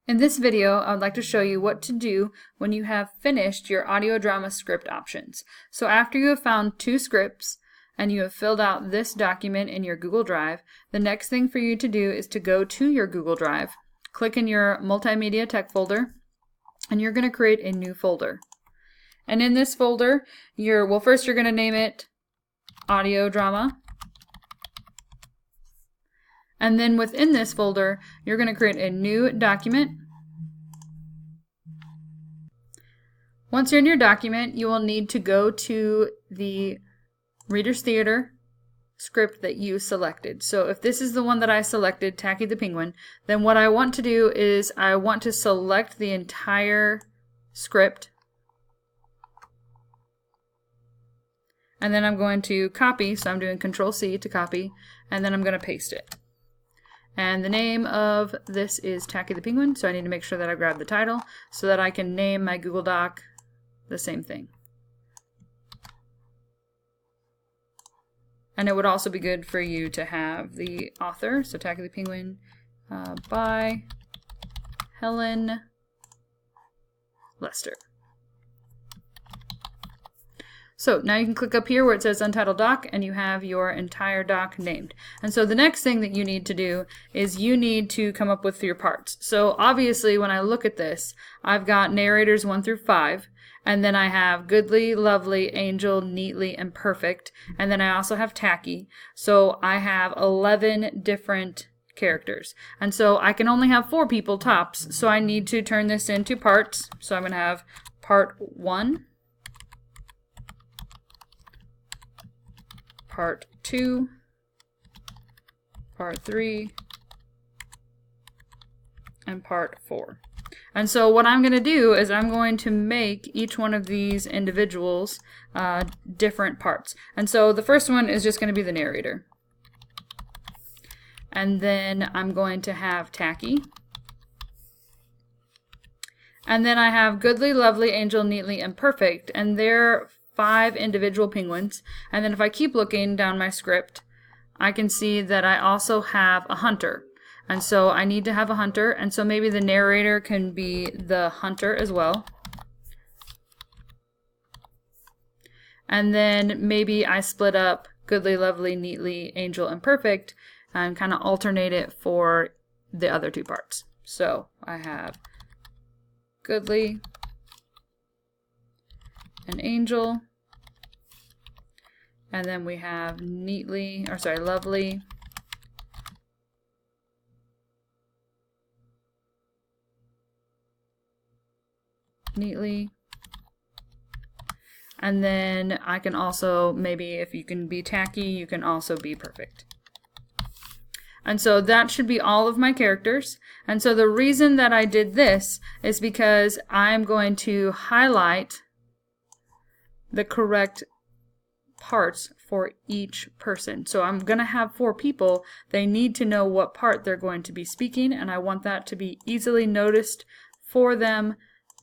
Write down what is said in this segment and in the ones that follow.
In this video, I would like to show you what to do when you have finished your audio drama script options. So after you have found two scripts and you have filled out this document in your Google Drive, the next thing for you to do is to go to your Google Drive, click in your Multimedia Tech folder, and you're going to create a new folder. And in this folder, first you're going to name it Audio Drama. And then within this folder, you're going to create a new document. Once you're in your document, you will need to go to the Reader's Theater script that you selected. So if this is the one that I selected, Tacky the Penguin, then what I want to do is I want to select the entire script. And then I'm going to copy, so I'm doing Control-C to copy, and then I'm going to paste it. And the name of this is Tacky the Penguin, so I need to make sure that I grab the title so that I can name my Google Doc the same thing. And it would also be good for you to have the author, so Tacky the Penguin by Helen Lester. So now you can click up here where it says Untitled Doc and you have your entire doc named. And so the next thing that you need to do is you need to come up with your parts. So obviously when I look at this, I've got narrators 1 through 5, and then I have Goodly, Lovely, Angel, Neatly, and Perfect, and then I also have Tacky. So I have 11 different characters. And so I can only have 4 people tops, so I need to turn this into parts. So I'm going to have part 1, part 2, part 3, and part 4. And so what I'm going to do is I'm going to make each one of these individuals different parts. And so the first one is just going to be the narrator. And then I'm going to have Tacky. And then I have Goodly, Lovely, Angel, Neatly, and Perfect. And they're 5 individual penguins, and then if I keep looking down my script, I can see that I also have a hunter, and so I need to have a hunter, and so maybe the narrator can be the hunter as well. And then maybe I split up Goodly, Lovely, Neatly, Angel, and Perfect, and kind of alternate it for the other 2 parts. So I have Goodly and Angel, and then we have Lovely, Neatly, and then I can also, maybe if you can be Tacky, you can also be Perfect. And so that should be all of my characters. And so the reason that I did this is because I'm going to highlight the correct parts for each person. So I'm going to have 4 people. They need to know what part they're going to be speaking, and I want that to be easily noticed for them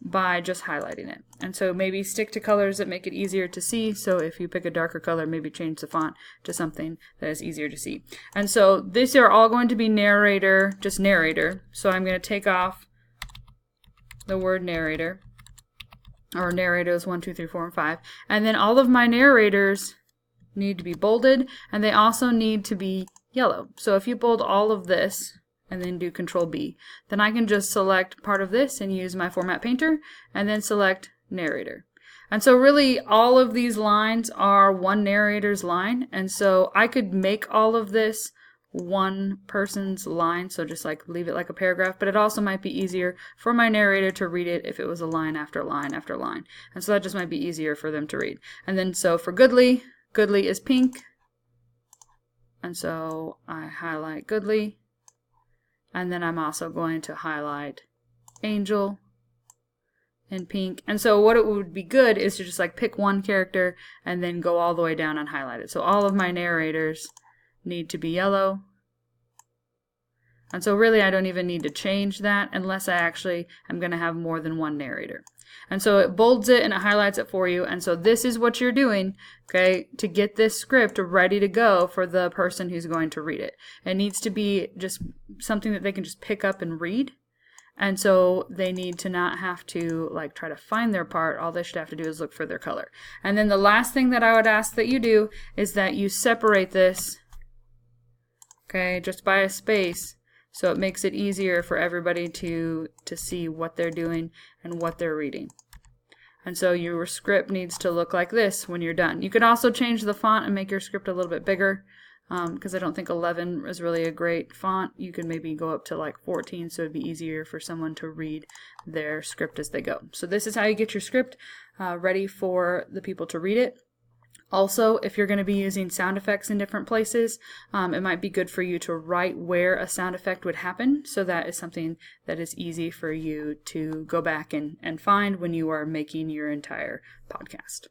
by just highlighting it. And so maybe stick to colors that make it easier to see. So if you pick a darker color, maybe change the font to something that is easier to see. And so these are all going to be narrator, just narrator. So I'm going to take off the word narrator, or narrators 1, 2, 3, 4, and 5. And then all of my narrators need to be bolded, and they also need to be yellow. So if you bold all of this and then do Control B, then I can just select part of this and use my Format Painter and then select narrator. And so really all of these lines are one narrator's line, and so I could make all of this one person's line, so just like leave it like a paragraph, but it also might be easier for my narrator to read it if it was a line after line after line. And so that just might be easier for them to read. And then so for Goodly, Goodly is pink, and so I highlight Goodly, and then I'm also going to highlight Angel in pink. And so what it would be good is to just like pick one character and then go all the way down and highlight it. So all of my narrators need to be yellow. And so really I don't even need to change that unless I actually am going to have more than one narrator. And so it bolds it and it highlights it for you. And so this is what you're doing, okay, to get this script ready to go for the person who's going to read it. It needs to be just something that they can just pick up and read. And so they need to not have to like try to find their part. All they should have to do is look for their color. And then the last thing that I would ask that you do is that you separate this, okay, just by a space, so it makes it easier for everybody to see what they're doing and what they're reading. And so your script needs to look like this when you're done. You could also change the font and make your script a little bit bigger, because I don't think 11 is really a great font. You can maybe go up to like 14, so it'd be easier for someone to read their script as they go. So this is how you get your script ready for the people to read it. Also, if you're going to be using sound effects in different places, it might be good for you to write where a sound effect would happen, so that is something that is easy for you to go back and find when you are making your entire podcast.